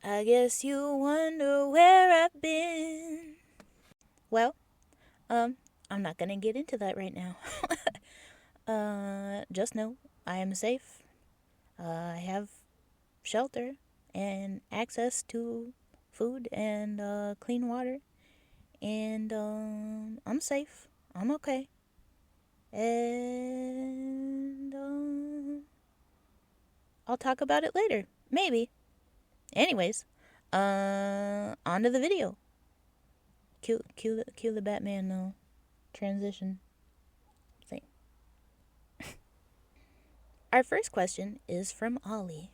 I guess you wonder where I've been. Well, I'm not gonna get into that right now. Just know I am safe. I have shelter and access to food and clean water, and I'm safe. I'm okay. And I'll talk about it later, maybe. Anyways, on to the video. Cue the Batman transition thing. Our first question is from Ollie.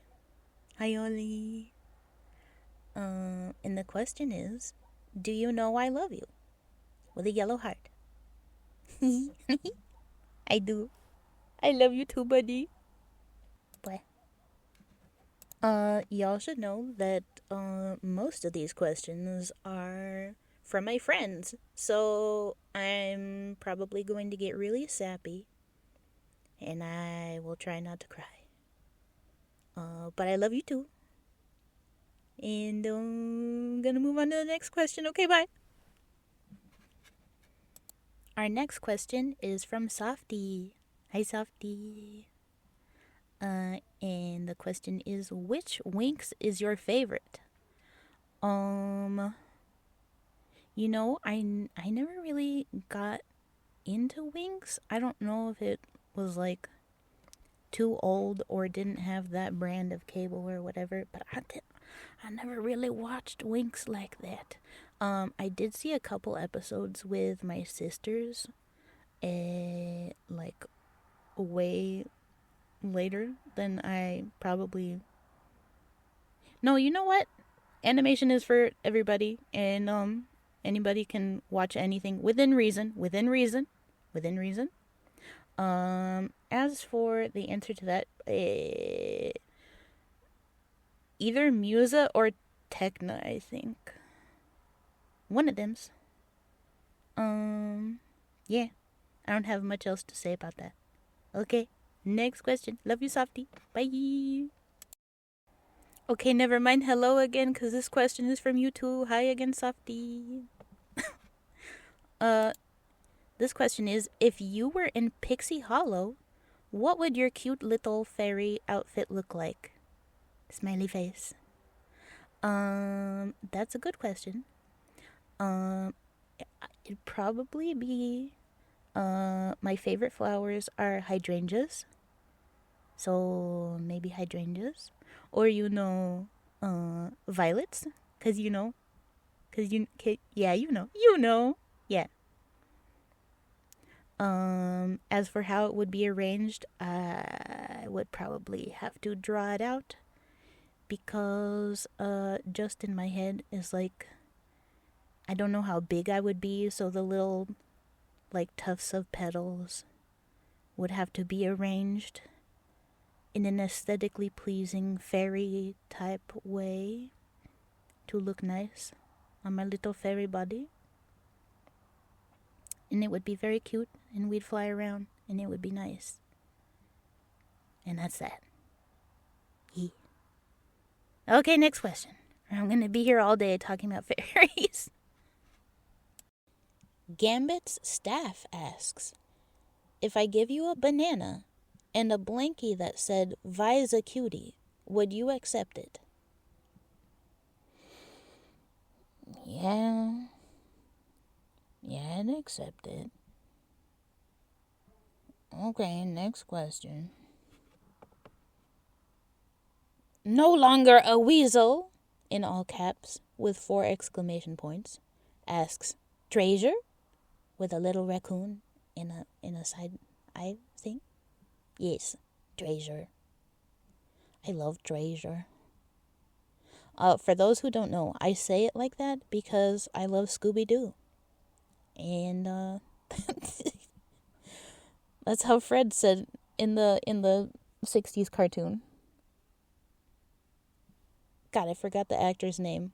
Hi, Ollie. And the question is, do you know I love you? With a yellow heart. I do. I love you too, buddy. Bye. Y'all should know that most of these questions are from my friends, so I'm probably going to get really sappy, and I will try not to cry. But I love you too. And I'm gonna move on to the next question. Okay, bye. Our next question is from Softy. Hi, Softy. And the question is, which Winx is your favorite? I never really got into Winx. I don't know if it was like too old or didn't have that brand of cable or whatever, but I never really watched Winx like that. I did see a couple episodes with my sisters, like way later than I probably. No, you know what? Animation is for everybody, and anybody can watch anything within reason. As for the answer to that, either Musa or Techna, I think. One of them's. Yeah. I don't have much else to say about that. Okay, next question. Love you, Softy. Bye. Okay, never mind. Hello again, because this question is from you too. Hi again, Softy. This question is, if you were in Pixie Hollow, what would your cute little fairy outfit look like? Smiley face. That's a good question. It'd probably be, my favorite flowers are hydrangeas. So maybe hydrangeas. Or, violets. Yeah, Yeah. As for how it would be arranged, I would probably have to draw it out because just in my head is like, I don't know how big I would be, so the little like tufts of petals would have to be arranged in an aesthetically pleasing fairy type way to look nice on my little fairy body. And it would be very cute, and we'd fly around, and it would be nice. And that's that. Okay, next question. I'm going to be here all day talking about fairies. Gambit's staff asks, if I give you a banana and a blankie that said Visa Cutie, would you accept it? Yeah, I'd accept it. Okay, next question. No longer a weasel, in all caps, with 4 exclamation points, asks, Treasure? With a little raccoon in a side eye thing? Yes, Treasure. I love Treasure. For those who don't know, I say it like that because I love Scooby-Doo. And that's how Fred said in the 60s cartoon. God, I forgot the actor's name.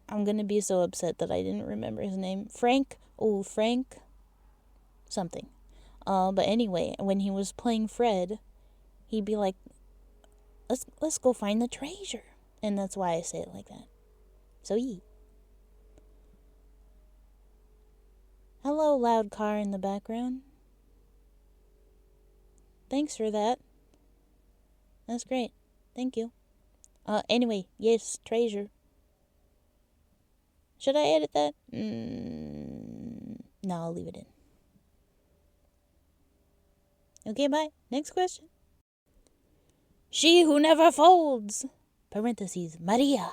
I'm gonna be so upset that I didn't remember his name. Frank something. But anyway, when he was playing Fred, he'd be like, let's go find the treasure. And that's why I say it like that. So yee. Hello, loud car in the background. Thanks for that. That's great. Thank you. Anyway, yes, treasure. Should I edit that? No, I'll leave it in. Okay, bye. Next question. She who never folds. Parentheses, Maria.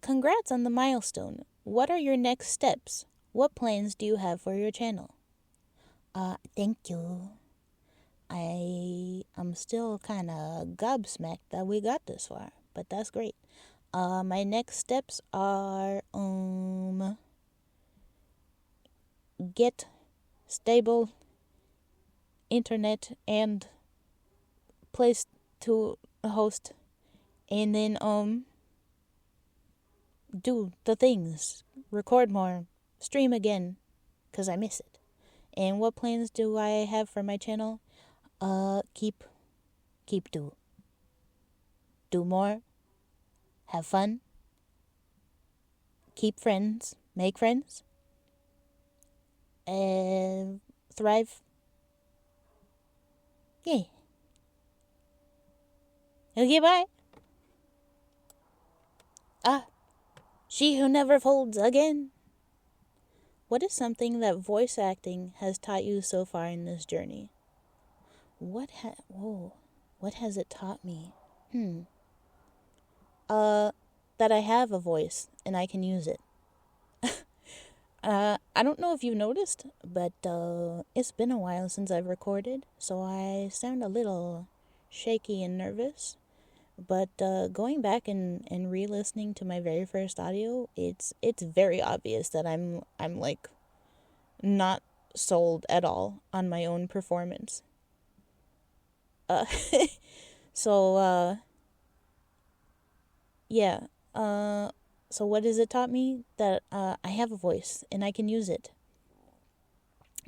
Congrats on the milestone. What are your next steps? What plans do you have for your channel? Thank you. I'm still kind of gobsmacked that we got this far, but that's great. My next steps are, get stable internet and place to host, and then, do the things, record more, stream again, 'cause I miss it. And what plans do I have for my channel? Keep do more, have fun, keep friends, make friends, thrive. Yay. Okay, bye. She who never folds again. What is something that voice acting has taught you so far in this journey? What has it taught me? That I have a voice and I can use it. I don't know if you've noticed, but it's been a while since I've recorded, so I sound a little shaky and nervous. But going back and re-listening to my very first audio, it's very obvious that I'm like not sold at all on my own performance. So yeah. So what has it taught me? That I have a voice and I can use it.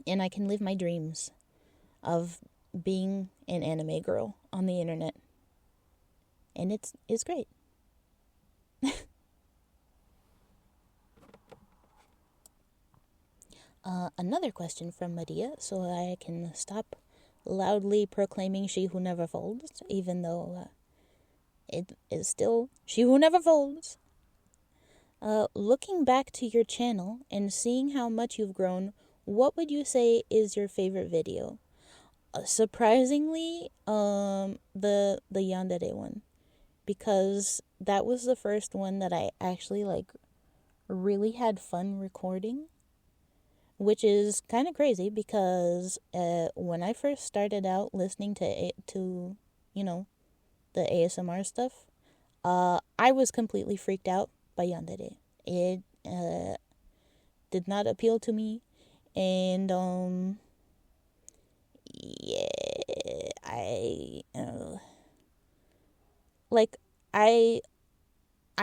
And I can live my dreams of being an anime girl on the internet. And it's great. Another question from Maria, so I can stop loudly proclaiming she who never folds, even though it is still she who never folds. Looking back to your channel and seeing how much you've grown, what would you say is your favorite video? Surprisingly, the yandere one, because that was the first one that I actually like really had fun recording, which is kind of crazy because when I first started out listening to the ASMR stuff, I was completely freaked out by yandere. It did not appeal to me, and yeah, I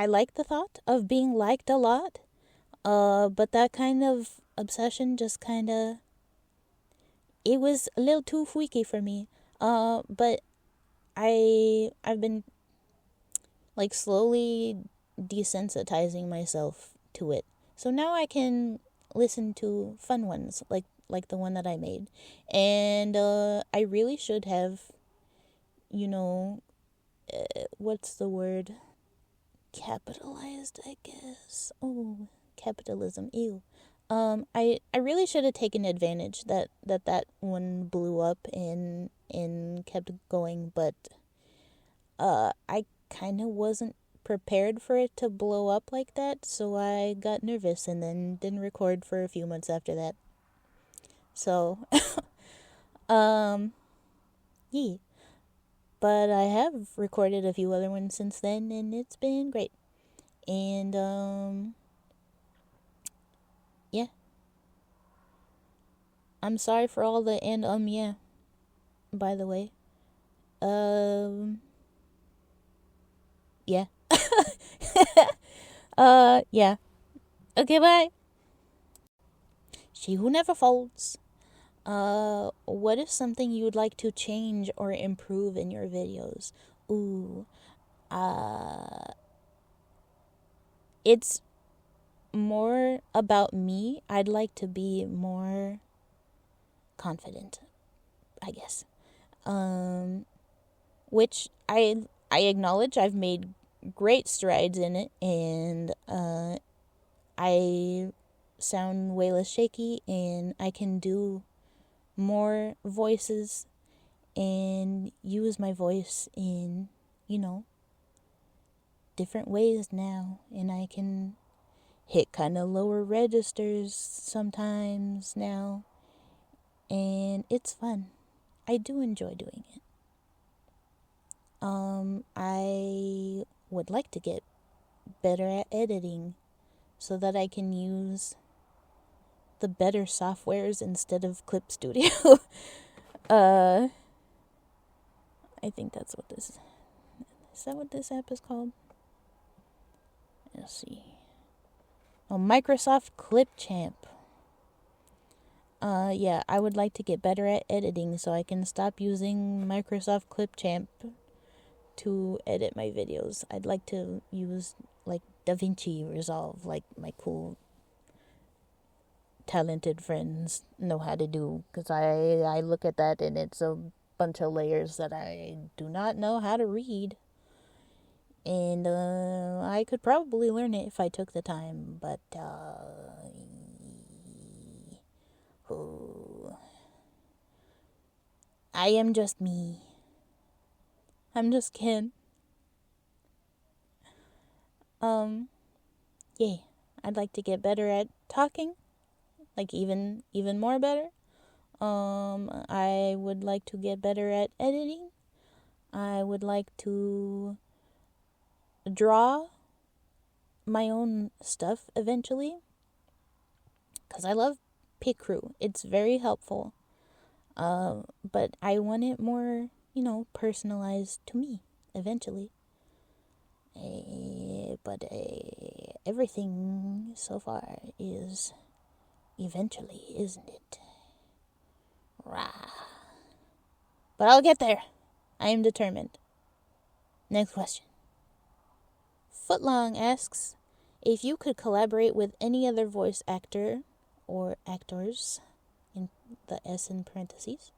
like the thought of being liked a lot, but that kind of obsession just kind of, it was a little too freaky for me. But I've been like slowly desensitizing myself to it, so now I can listen to fun ones like the one that I made, and I really should have, what's the word? Capitalized, I guess. Oh, capitalism. Ew. I really should have taken advantage that one blew up and kept going, but I kind of wasn't prepared for it to blow up like that, so I got nervous and then didn't record for a few months after that. So, yeah. But I have recorded a few other ones since then, and it's been great. And, yeah. I'm sorry for all the yeah, by the way. Yeah. Yeah. Okay, bye. she who never folds. What is something you would like to change or improve in your videos? Ooh, it's more about me. I'd like to be more confident, I guess. Which I acknowledge I've made great strides in it, and I sound way less shaky, and I can do more voices and use my voice in, different ways now, and I can hit kind of lower registers sometimes now, and it's fun. I do enjoy doing it. I would like to get better at editing so that I can use the better softwares instead of Clip Studio. I think that's what this is. That what this app is called? Let's see. Oh, Microsoft Clipchamp. Yeah, I would like to get better at editing so I can stop using Microsoft Clipchamp to edit my videos. I'd like to use like DaVinci Resolve, like my cool talented friends know how to do, because I look at that and it's a bunch of layers that I do not know how to read, and I could probably learn it if I took the time, but I am just me. I'm just Ken. Yeah, I'd like to get better at talking, like even more better. I would like to get better at editing. I would like to draw my own stuff eventually, because I love Picrew. It's very helpful. But I want it more, personalized to me eventually. But everything so far is eventually, isn't it? Rah. But I'll get there. I am determined. Next question. Footlong asks, if you could collaborate with any other voice actor or actors, in the S in parentheses,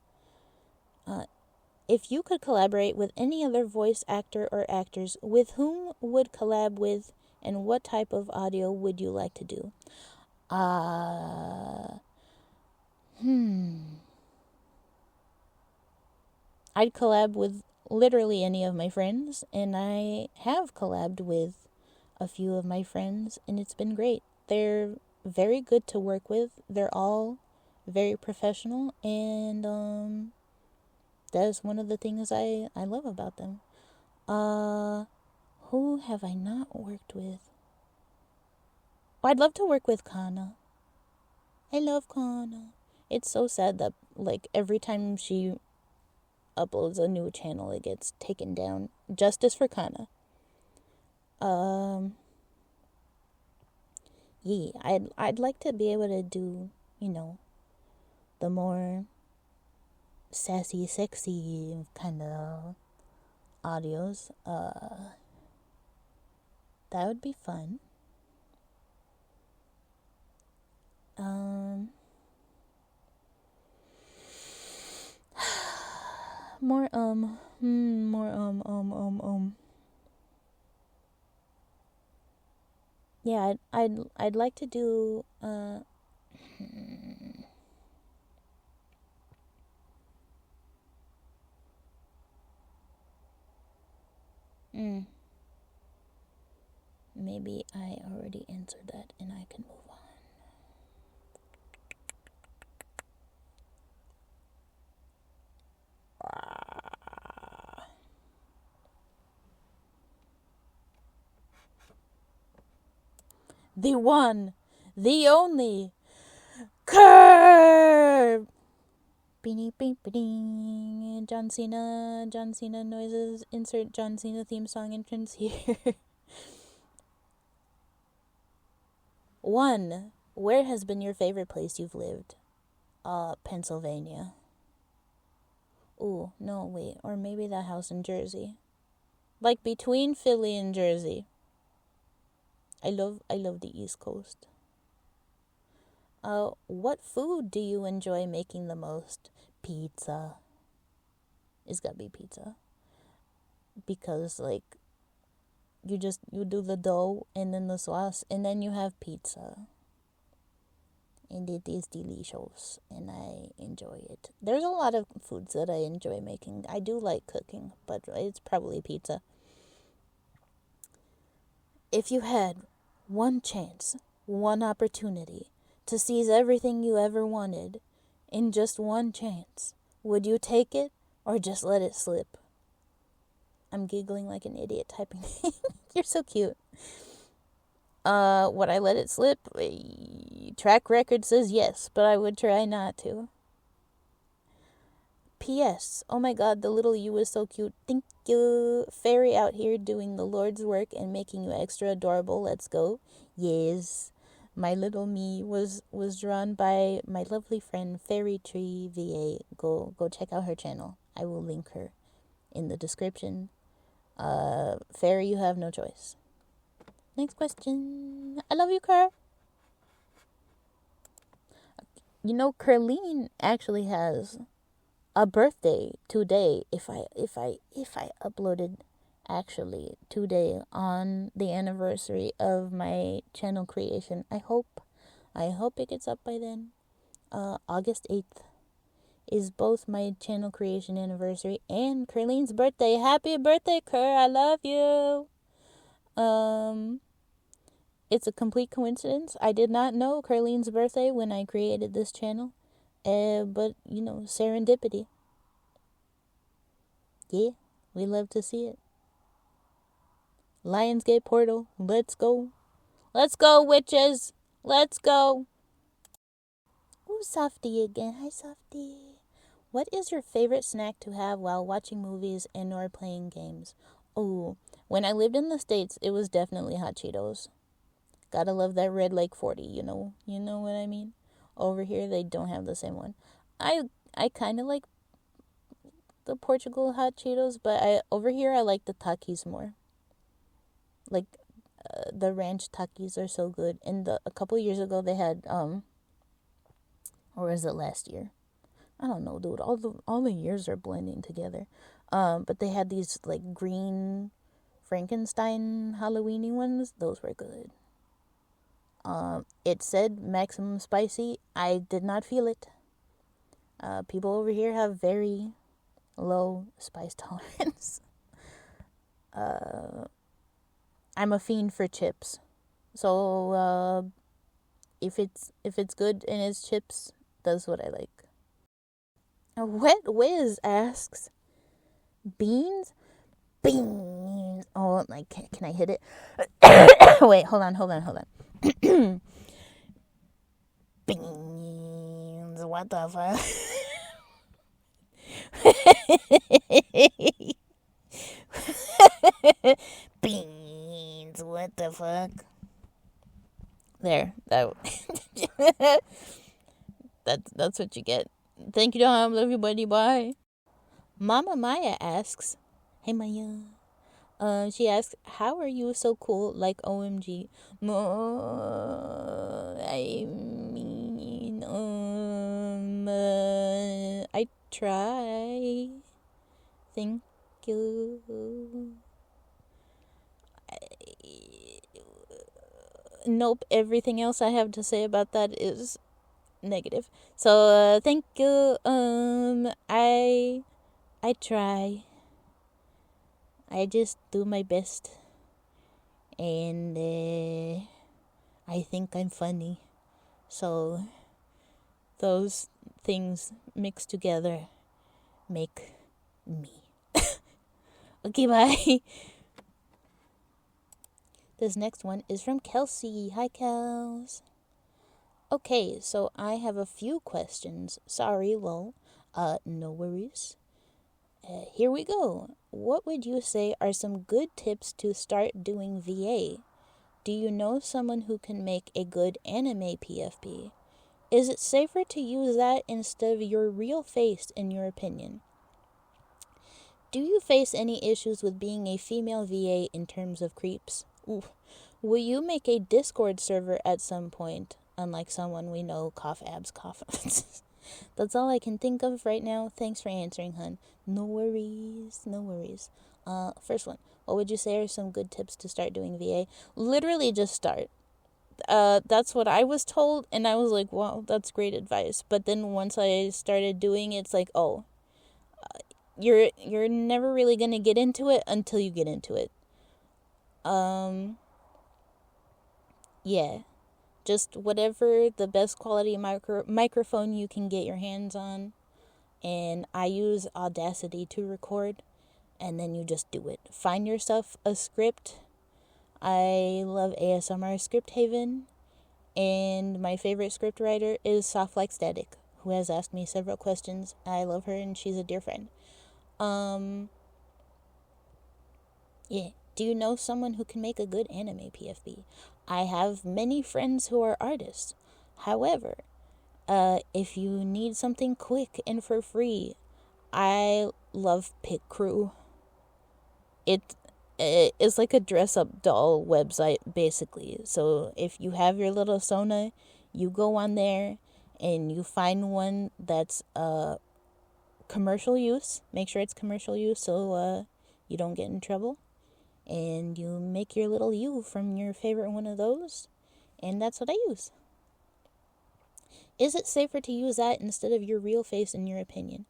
if you could collaborate with any other voice actor or actors, with whom would collab with, and what type of audio would you like to do? I'd collab with literally any of my friends, and I have collabed with a few of my friends, and it's been great. They're very good to work with. They're all very professional, and that's one of the things I love about them. Who have I not worked with? Oh, I'd love to work with Kana. I love Kana. It's so sad that, like, every time she uploads a new channel, it gets taken down. Justice for Kana. Yeah, I'd like to be able to do, the more sassy, sexy kind of audios. That would be fun. More Yeah, I'd like to do maybe I already answered that and I can move on. The one, the only, Curb! Beanie beep ding. John Cena noises. Insert John Cena theme song entrance here. One, Where has been your favorite place you've lived? Pennsylvania. Ooh, no, wait. Or maybe that house in Jersey. Like between Philly and Jersey. I love the East Coast. What food do you enjoy making the most? Pizza. It's gotta be pizza. Because like you do the dough and then the sauce and then you have pizza. And it is delicious and I enjoy it. There's a lot of foods that I enjoy making. I do like cooking, but it's probably pizza. If you had one chance, one opportunity to seize everything you ever wanted in just one chance, would you take it or just let it slip? I'm giggling like an idiot typing. You're so cute. Would I let it slip? Track record says yes, but I would try not to. P.S. Oh my god, the little you is so cute. Thank you. Fairy out here doing the Lord's work and making you extra adorable. Let's go. Yes. My little me was drawn by my lovely friend Fairy Tree VA. Go check out her channel. I will link her in the description. Fairy, you have no choice. Next question. I love you, Kerr. You know, Kerline actually has a birthday today. If I uploaded actually today on the anniversary of my channel creation, I hope it gets up by then. August 8th is both my channel creation anniversary and Kerline's birthday. Happy birthday, Kerr! I love you. It's a complete coincidence. I did not know Kerline's birthday when I created this channel. But, you know, serendipity. Yeah, we love to see it. Lionsgate Portal, let's go. Let's go, witches. Let's go. Ooh, Softy again. Hi, Softy. What is your favorite snack to have while watching movies and or playing games? Oh, when I lived in the States, it was definitely Hot Cheetos. Gotta love that Red Lake 40, you know what I mean? Over here, they don't have the same one. I kind of like the Portugal Hot Cheetos, but over here, I like the Takis more. Like, the ranch Takis are so good. And a couple years ago, they had, or was it last year? I don't know, dude. All the years are blending together. But they had these, like, green Frankenstein Halloweeny ones. Those were good. It said maximum spicy. I did not feel it. People over here have very low spice tolerance. I'm a fiend for chips. So, if it's good and it's chips, that's what I like. Wet Wiz asks, beans? Beans. Oh, like, can I hit it? Wait, hold on. Beans. What the fuck? Beans. What the fuck? There. That's what you get. Thank you, Dom. Love you, buddy. Bye. Mama Maya asks, hey Maya. She asks, how are you so cool like OMG? I mean, I try. Thank you. Nope, everything else I have to say about that is negative. So, thank you. I try. I just do my best. And I think I'm funny. So those things mixed together make me. Okay, bye. This next one is from Kelsey. Hi, Kels. Okay, so I have a few questions. Sorry, lol. No worries. Here we go. What would you say are some good tips to start doing VA? Do you know someone who can make a good anime PFP? Is it safer to use that instead of your real face, in your opinion? Do you face any issues with being a female VA in terms of creeps? Ooh. Will you make a Discord server at some point? Unlike someone we know, cough abs, cough. That's all I can think of right now. Thanks for answering, hun. No worries, no worries. First one. What would you say are some good tips to start doing VA? Literally just start. That's what I was told, and I was like, wow, that's great advice. But then once I started doing it, it's like, oh, you're never really gonna get into it until you get into it. Yeah. Just whatever the best quality microphone you can get your hands on. And I use Audacity to record, and then you just do it. Find yourself a script. I love ASMR Script Haven, and my favorite script writer is Soft Like Static, who has asked me several questions. I love her, and she's a dear friend. Yeah. Do you know someone who can make a good anime PFP? I have many friends who are artists. However, if you need something quick and for free, I love Pick Crew. It's like a dress-up doll website, basically. So if you have your little Sona, you go on there and you find one that's commercial use. Make sure it's commercial use so you don't get in trouble. And you make your little you from your favorite one of those. And that's what I use. Is it safer to use that instead of your real face, in your opinion?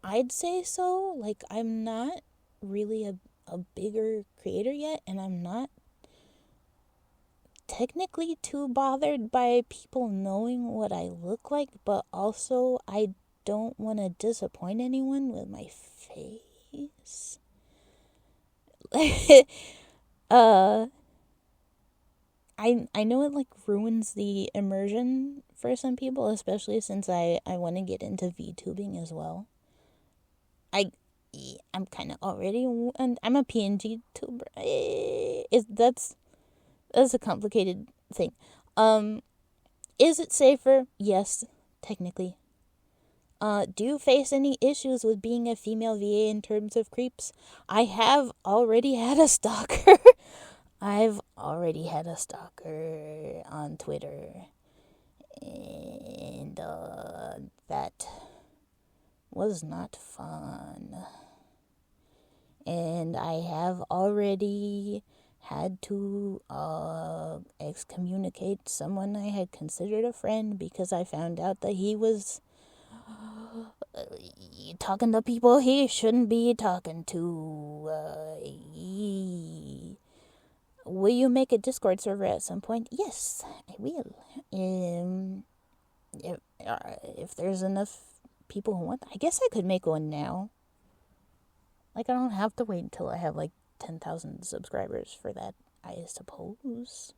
I'd say so. Like, I'm not really a bigger creator yet, and I'm not technically too bothered by people knowing what I look like, but also I don't want to disappoint anyone with my face. I know it like ruins the immersion for some people, especially since I want to get into VTubing as well. I'm kind of already, and I'm a PNG tuber. That's a complicated thing. Is it safer? Yes, technically. Do you face any issues with being a female VA in terms of creeps? I have already had a stalker. I've already had a stalker on Twitter. And that was not fun. And I have already had to excommunicate someone I had considered a friend because I found out that he was talking to people he shouldn't be talking to. Will you make a Discord server at some point? Yes, I will. If there's enough people who want, I guess I could make one now. Like, I don't have to wait until I have like 10,000 subscribers for that, I suppose.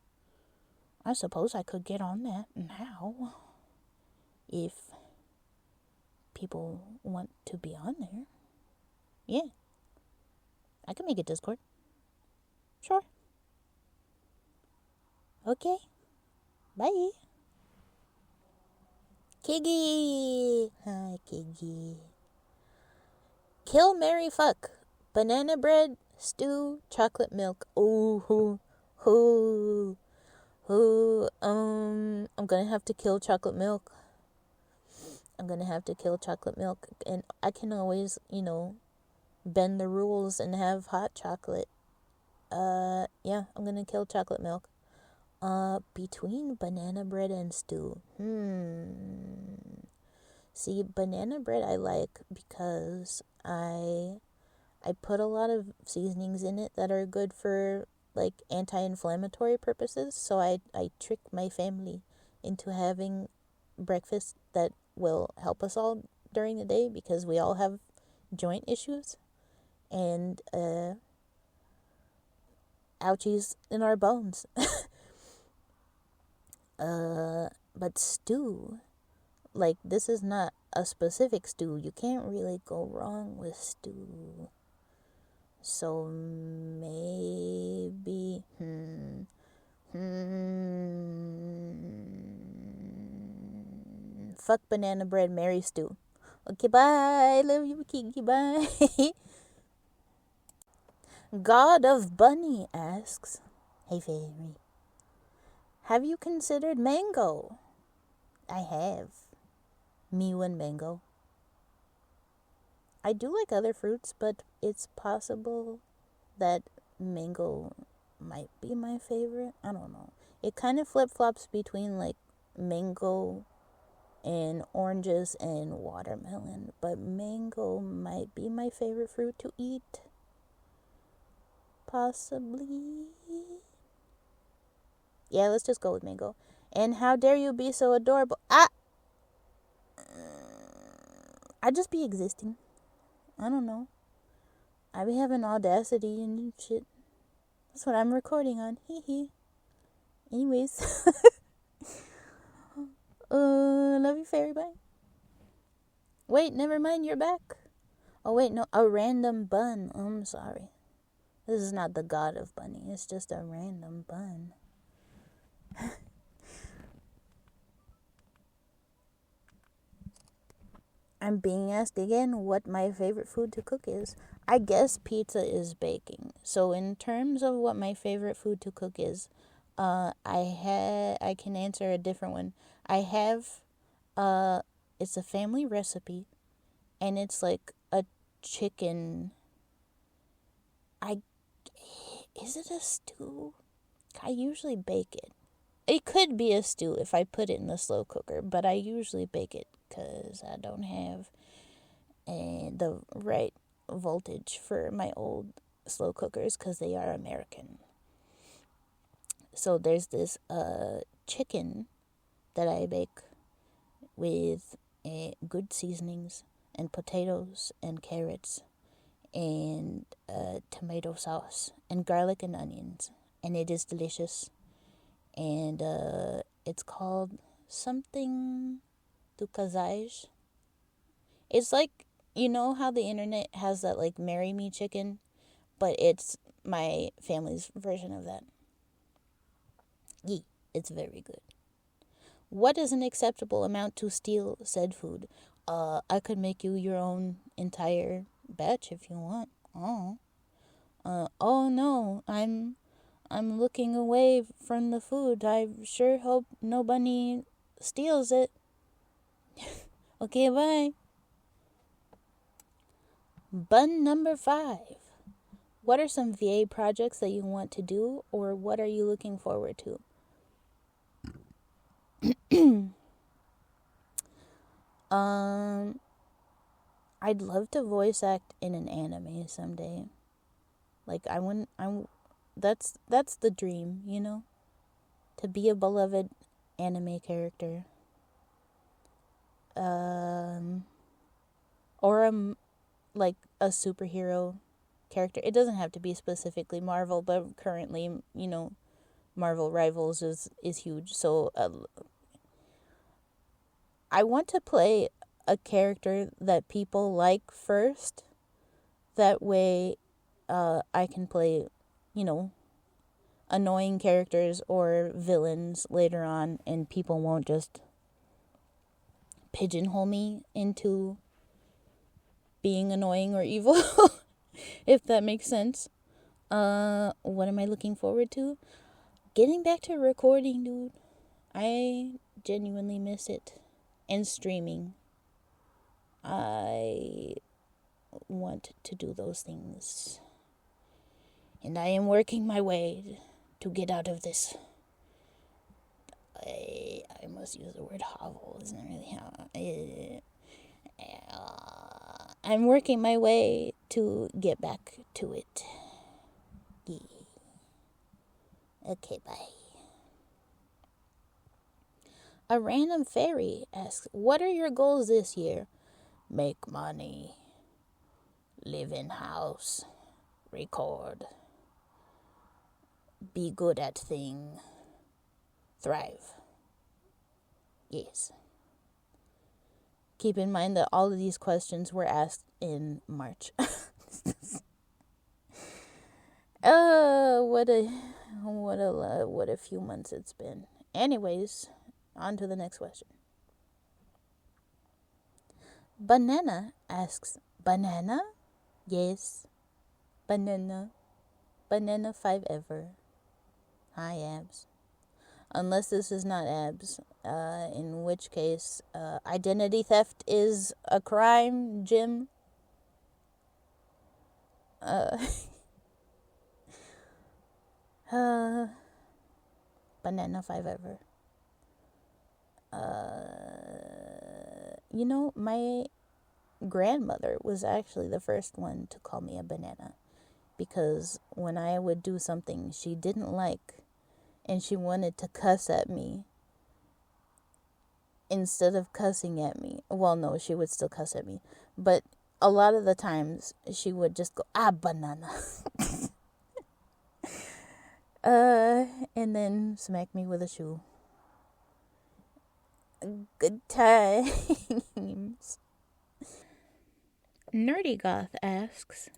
I suppose I could get on that now if people want to be on there. Yeah. I can make a Discord. Sure. Okay. Bye. Kiggy. Hi, Kiggy. Kill, marry, fuck. Banana bread, stew, chocolate milk. Ooh, I'm gonna have to kill chocolate milk. And I can always, bend the rules and have hot chocolate. Yeah, I'm gonna kill chocolate milk. Between banana bread and stew. See, banana bread I like because I put a lot of seasonings in it that are good for like anti-inflammatory purposes. So I trick my family into having breakfast that will help us all during the day because we all have joint issues and ouchies in our bones. But stew, like, this is not a specific stew. You can't really go wrong with stew. So maybe Fuck banana bread, marry stew. Okay, bye. Love you, Kiki. Bye. God of Bunny asks, hey, fairy, have you considered mango? I have. Mew and mango. I do like other fruits, but it's possible that mango might be my favorite. I don't know. It kind of flip-flops between like mango and oranges and watermelon, but mango might be my favorite fruit to eat. Possibly. Yeah, let's just go with mango. And how dare you be so adorable? I just be existing. I don't know. I be having audacity and shit. That's what I'm recording on. Hee hee. Anyways. Love you, fairy. Bye. Wait, never mind. You're back. Oh, wait, no. A random bun. I'm sorry. This is not the God of Bunny. It's just a random bun. I'm being asked again what my favorite food to cook is. I guess pizza is baking. So in terms of what my favorite food to cook is, I can answer a different one. I have it's a family recipe, and it's like a chicken. Is it a stew? I usually bake it. It could be a stew if I put it in the slow cooker, but I usually bake it because I don't have the right voltage for my old slow cookers because they are American. So there's this chicken that I bake with good seasonings and potatoes and carrots and tomato sauce and garlic and onions, and it is delicious. And it's called something to Kazaj. It's like, you know how the internet has that like marry me chicken, but it's my family's version of that. Yee, it's very good. What is an acceptable amount to steal said food? I could make you your own entire batch if you want. Oh no, I'm looking away from the food. I sure hope nobody steals it. Okay, bye. Bun number 5. What are some VA projects that you want to do, or what are you looking forward to? I'd love to voice act in an anime someday. Like that's the dream, you know? To be a beloved anime character. Or like a superhero character. It doesn't have to be specifically Marvel, but currently, you know, Marvel Rivals is huge. So I want to play a character that people like first. That way I can play, you know, annoying characters or villains later on, and people won't just pigeonhole me into being annoying or evil. If that makes sense. What am I looking forward to? Getting back to recording, dude. I genuinely miss it. And streaming. I want to do those things. And I am working my way to get out of this. I must use the word hovel. Isn't really how... I'm working my way to get back to it. Yeah. Okay, bye. A random fairy asks, what are your goals this year? Make money. Live in house. Record. Be good at thing. Thrive. Yes. Keep in mind that all of these questions were asked in March. What a few months it's been. Anyways, on to the next question. Banana asks, banana? Yes, banana. Banana 5 ever. Hi, abs. Unless this is not abs, in which case, identity theft is a crime, Jim. Banana 5 ever. My grandmother was actually the first one to call me a banana, because when I would do something she didn't like and she wanted to cuss at me, instead of cussing at me, well, no, she would still cuss at me, but a lot of the times she would just go, banana. And then smack me with a shoe. Good times. Nerdy Goth asks,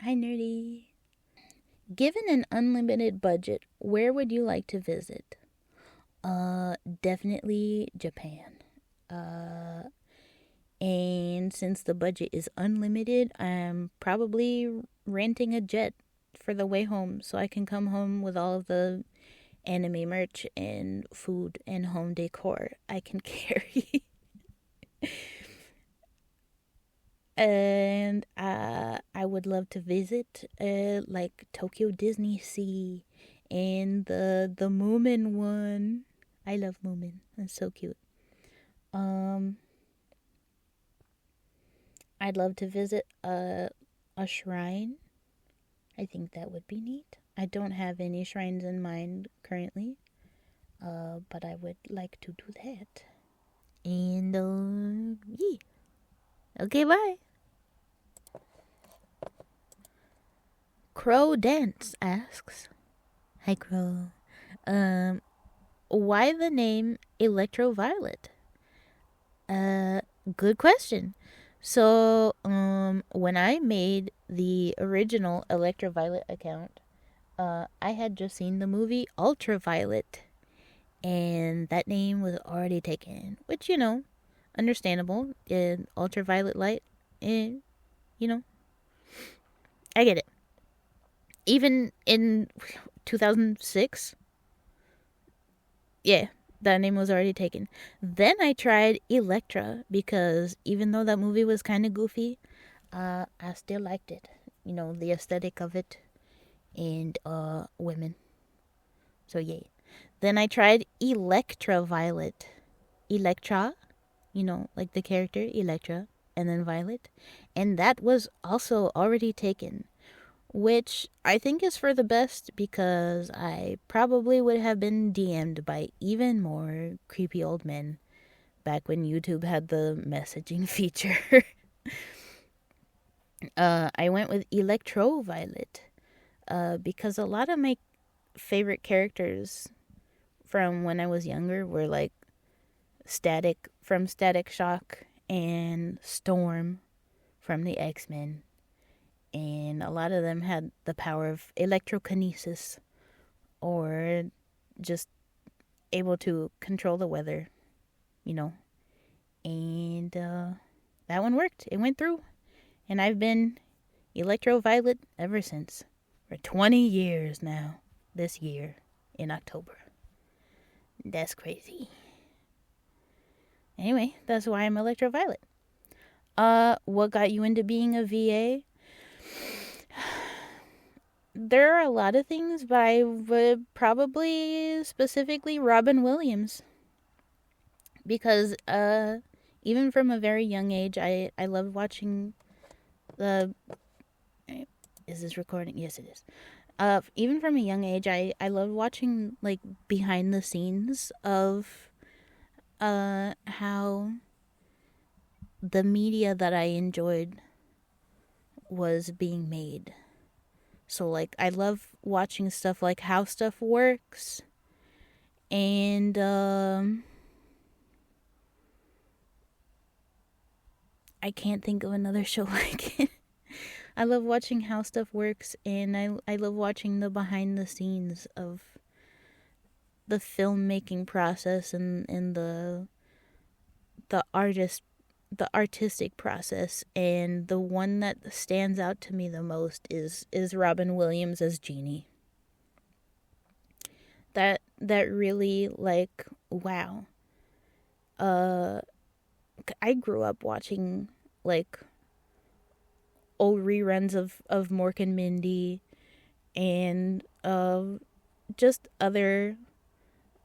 hi, Nerdy. Given an unlimited budget, where would you like to visit? Definitely Japan. And since the budget is unlimited, I'm probably renting a jet for the way home so I can come home with all of the anime merch and food and home decor I can carry. And I would love to visit like Tokyo Disney Sea and the Moomin one. I love Moomin. That's so cute. I'd love to visit a shrine. I think that would be neat. I don't have any shrines in mind currently, but I would like to do that. And yeah. Okay, bye. Crow Dance asks, hi, Crow. Why the name Electroviolet? Good question. So, when I made the original Electroviolet account, I had just seen the movie Ultraviolet, and that name was already taken, which, understandable. Ultraviolet light, I get it. Even in 2006, yeah, that name was already taken. Then I tried Electra, because even though that movie was kind of goofy, I still liked it. The aesthetic of it and women. So yay. Then I tried Electra Violet. Electra, like the character Electra, and then Violet. And that was also already taken, which I think is for the best, because I probably would have been DM'd by even more creepy old men back when YouTube had the messaging feature. I went with Electro Violet, because a lot of my favorite characters from when I was younger were like Static from Static Shock and Storm from the X-Men. And a lot of them had the power of electrokinesis, or just able to control the weather, And that one worked. It went through. And I've been Electroviolet ever since. For 20 years now. This year in October. That's crazy. Anyway, that's why I'm Electroviolet. What got you into being a VA? There are a lot of things, but I would probably specifically Robin Williams. Because even from a very young age, I love watching the... Is this recording? Yes, it is. Even from a young age, I love watching like behind the scenes of how the media that I enjoyed was being made. So like I love watching stuff like how stuff works, and I can't think of another show like it. I love watching how stuff works, and I love watching the behind the scenes of the filmmaking process and the artist the artistic process. And the one that stands out to me the most is Robin Williams as Genie. That really, like, wow. I grew up watching, like, old reruns of Mork and Mindy, and just other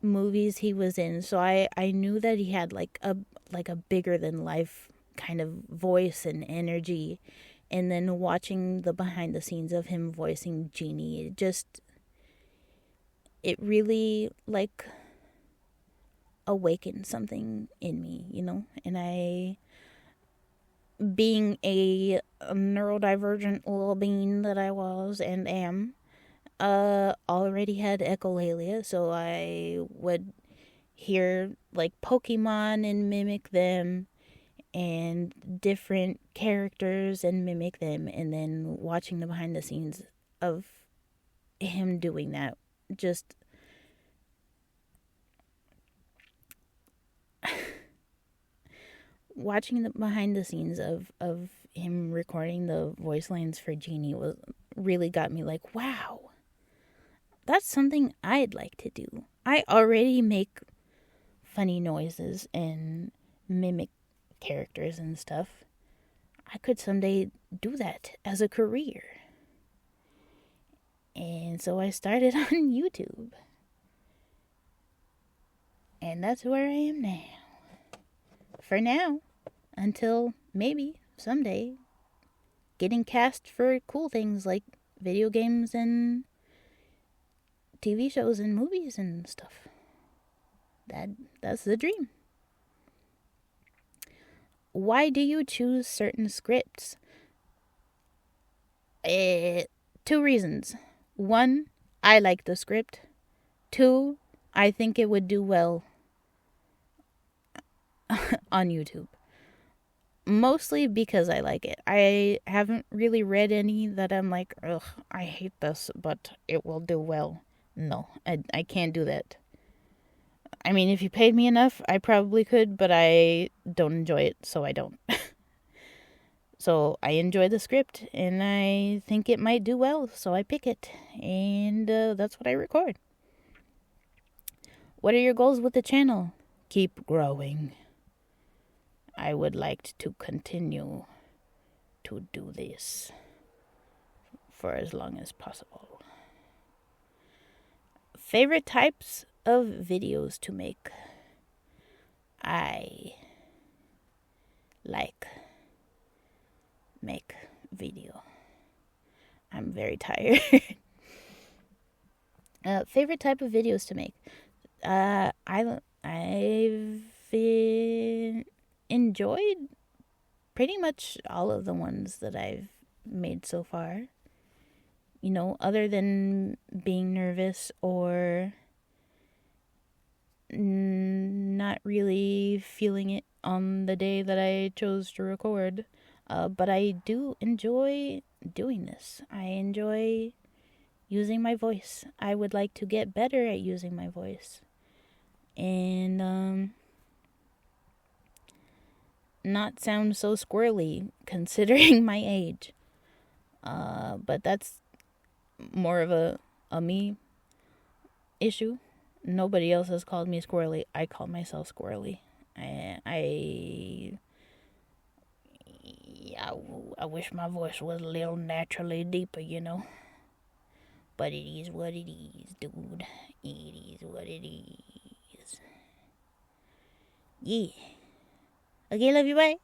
movies he was in. So I knew that he had like a bigger than life kind of voice and energy. And then watching the behind the scenes of him voicing Genie, it really, like, awakened something in me, And I, being a neurodivergent little bean that I was and am, already had echolalia, so I would hear, like, Pokemon and mimic them, and different characters and mimic them, and then watching the behind the scenes of him doing that, just watching the behind the scenes of him recording the voice lines for Genie was really got me like, wow, that's something I'd like to do. I already make funny noises and mimic characters and stuff. I could someday do that as a career. And so I started on YouTube. And that's where I am now. For now. Until maybe someday getting cast for cool things like video games and TV shows and movies and stuff. That's the dream. Why do you choose certain scripts? 2 reasons. 1, I like the script. 2, I think it would do well on YouTube. Mostly because I like it. I haven't really read any that I'm like, ugh, I hate this, but it will do well. No, I can't do that. I mean, if you paid me enough, I probably could, but I don't enjoy it, so I don't. So I enjoy the script, and I think it might do well, so I pick it, and that's what I record. What are your goals with the channel? Keep growing. I would like to continue to do this for as long as possible. Favorite types of videos to make? I like make video. I'm very tired. Favorite type of videos to make? I've enjoyed pretty much all of the ones that I've made so far. Other than being nervous or not really feeling it on the day that I chose to record. But I do enjoy doing this. I enjoy using my voice. I would like to get better at using my voice. And not sound so squirrely considering my age. But that's more of a me issue. Nobody else has called me squirrely. I call myself squirrely. I wish my voice was a little naturally deeper, But it is what it is, dude. It is what it is. Yeah. Okay, love you, bye.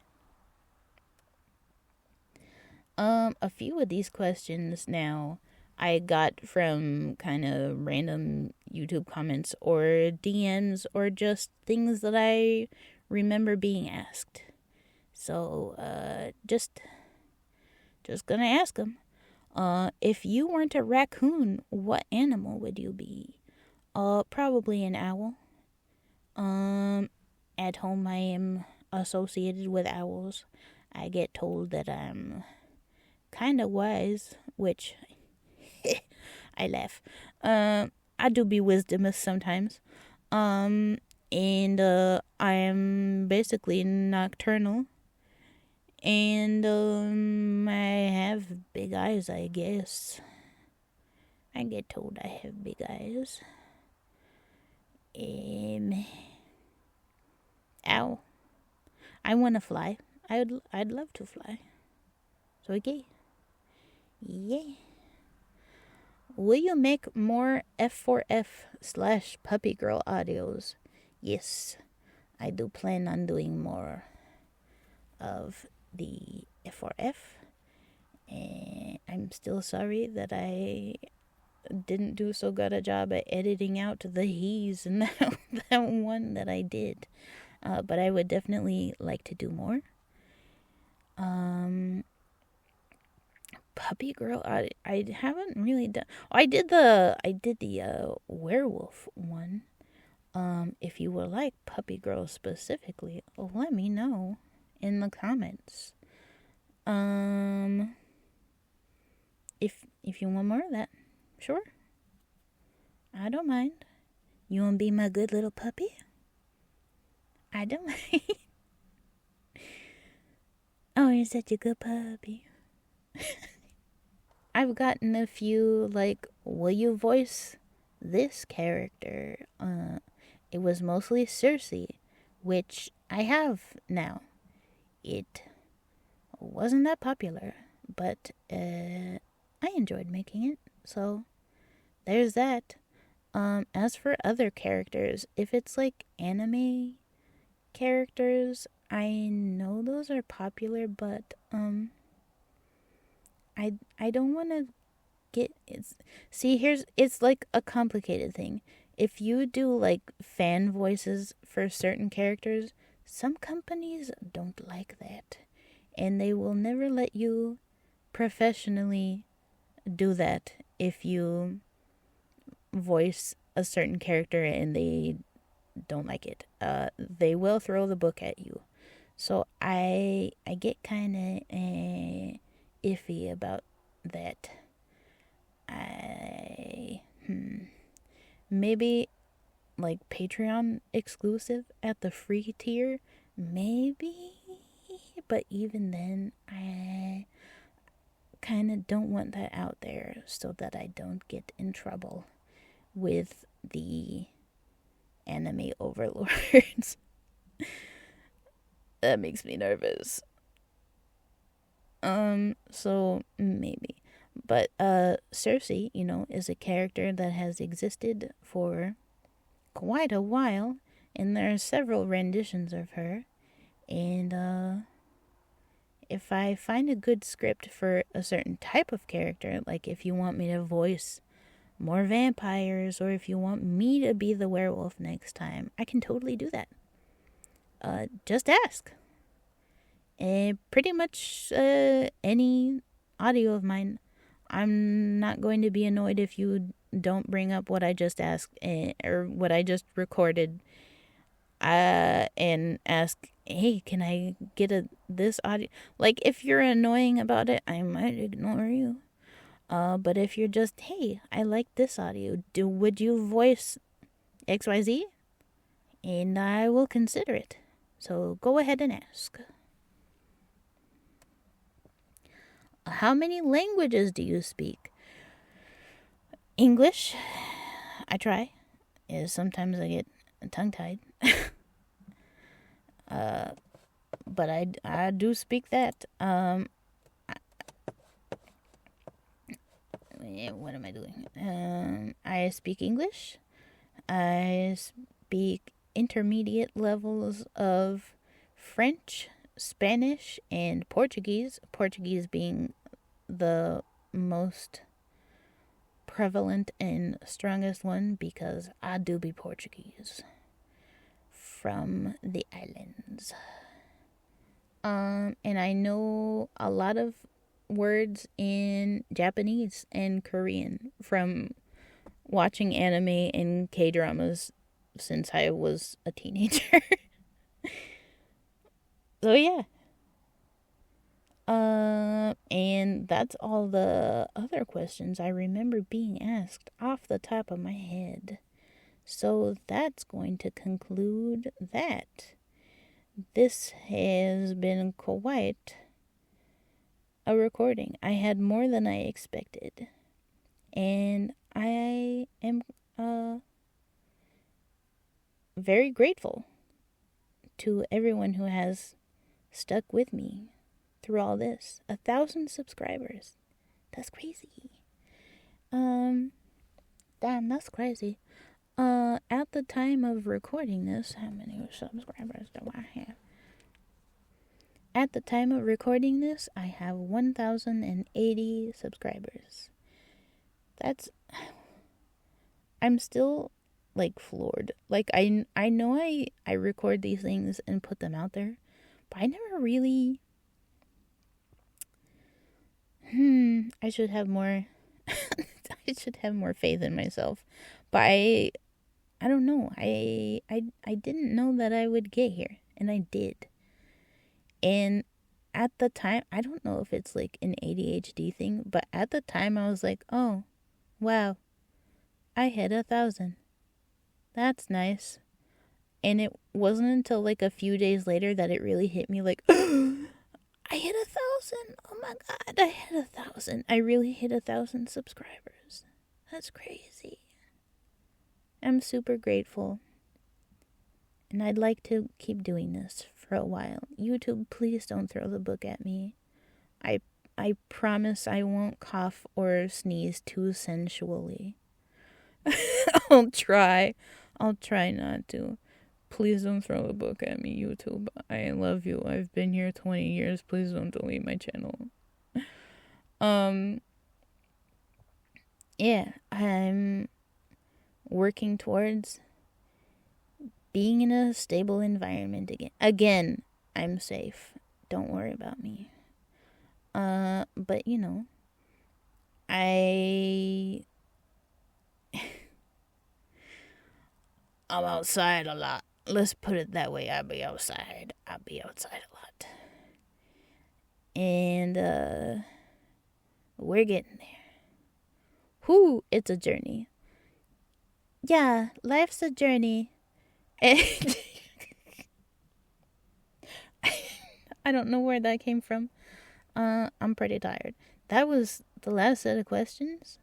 A few of these questions now I got from kind of random YouTube comments or DMs or just things that I remember being asked. So, just gonna ask them. If you weren't a raccoon, what animal would you be? Probably an owl. At home I am associated with owls. I get told that I'm kind of wise, which I laugh. I do be wisdomous sometimes. And I am basically nocturnal. And I have big eyes, I guess. I get told I have big eyes. Ow. I want to fly. I'd love to fly. So okay. Yeah. Will you make more F4F/Puppy Girl audios? Yes, I do plan on doing more of the F4F. And I'm still sorry that I didn't do so good a job at editing out the he's in that one that I did. But I would definitely like to do more. Puppy Girl, I haven't really done. I did the werewolf one. If you would like Puppy Girl specifically, let me know in the comments. If you want more of that, sure. I don't mind. You wanna be my good little puppy? I don't mind. Oh, you're such a good puppy. I've gotten a few, like, will you voice this character? It was mostly Cersei, which I have now. It wasn't that popular, but I enjoyed making it, so there's that. As for other characters, if it's like anime characters, I know those are popular, but I don't want to it's like a complicated thing. If you do like fan voices for certain characters, some companies don't like that, and they will never let you professionally do that if you voice a certain character and they don't like it. They will throw the book at you. So I get kind of iffy about that. Maybe like Patreon exclusive at the free tier, maybe. But even then, I kind of don't want that out there so that I don't get in trouble with the anime overlords. That makes me nervous. So maybe. But Cersei, is a character that has existed for quite a while, and there are several renditions of her. And if I find a good script for a certain type of character, like if you want me to voice more vampires, or if you want me to be the werewolf next time, I can totally do that. Just ask. And pretty much any audio of mine, I'm not going to be annoyed if you don't bring up what I just asked or what I just recorded and ask, hey, can I get this audio? Like, if you're annoying about it, I might ignore you. But if you're just, hey, I like this audio, would you voice XYZ? And I will consider it. So go ahead and ask. How many languages do you speak? English. I try. Sometimes I get tongue-tied. But I do speak that. What am I doing? I speak English. I speak intermediate levels of French, Spanish, and Portuguese. Portuguese being the most prevalent and strongest one because I do be Portuguese from the islands. And I know a lot of words in Japanese and Korean from watching anime and K-dramas since I was a teenager. So yeah. And that's all the other questions I remember being asked off the top of my head. So that's going to conclude that. This has been quite a recording. I had more than I expected. And I am very grateful to everyone who has stuck with me through all this. 1,000 subscribers. That's crazy. Damn, that's crazy. At the time of recording this, how many subscribers do I have? At the time of recording this, I have 1,080 subscribers. I'm still, like, floored. Like, I know I record these things and put them out there, but I never really... I should have more... I should have more faith in myself. But I don't know. I didn't know that I would get here, and I did. And at the time, I don't know if it's like an ADHD thing, but at the time I was like, oh, wow, I hit 1,000. That's nice. And it wasn't until like a few days later that it really hit me like, I hit 1,000. Oh my God, I hit 1,000. I really hit 1,000 subscribers. That's crazy. I'm super grateful. And I'd like to keep doing this for a while. YouTube, please don't throw the book at me. I promise I won't cough or sneeze too sensually. I'll try not to. Please don't throw the book at me, YouTube. I love you. I've been here 20 years. Please don't delete my channel. Yeah, I'm working towards being in a stable environment again. Again, I'm safe. Don't worry about me. But you know, I'm outside a lot. Let's put it that way. I'll be outside a lot. And we're getting there. Whew, it's a journey. Yeah, life's a journey. And I don't know where that came from. I'm pretty tired. That was the last set of questions.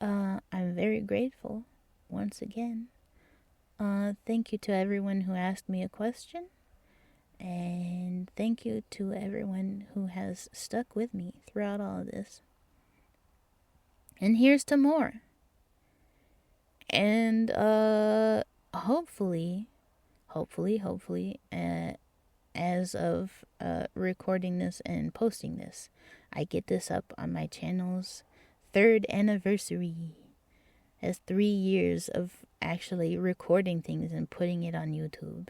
I'm very grateful once again. Thank you to everyone who asked me a question. And thank you to everyone who has stuck with me throughout all of this. And here's to more. And hopefully, as of recording this and posting this, I get this up on my channel's 3rd anniversary. As 3 years of actually recording things and putting it on YouTube.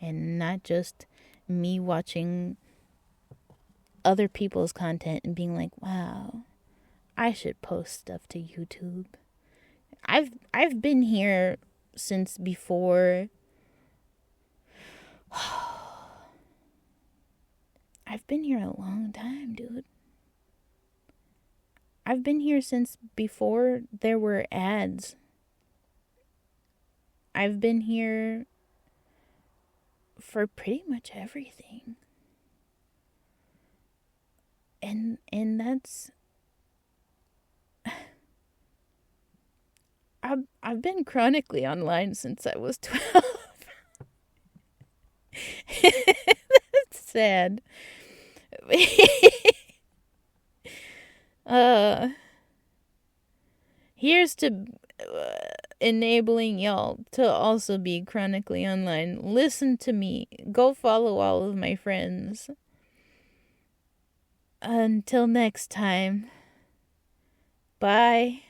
And not just me watching other people's content and being like, wow, I should post stuff to YouTube. I've been here since before. I've been here a long time, dude. I've been here since before there were ads. I've been here for pretty much everything. And that's... I've been chronically online since I was 12. That's sad. Here's to enabling y'all to also be chronically online. Listen to me. Go follow all of my friends. Until next time. Bye.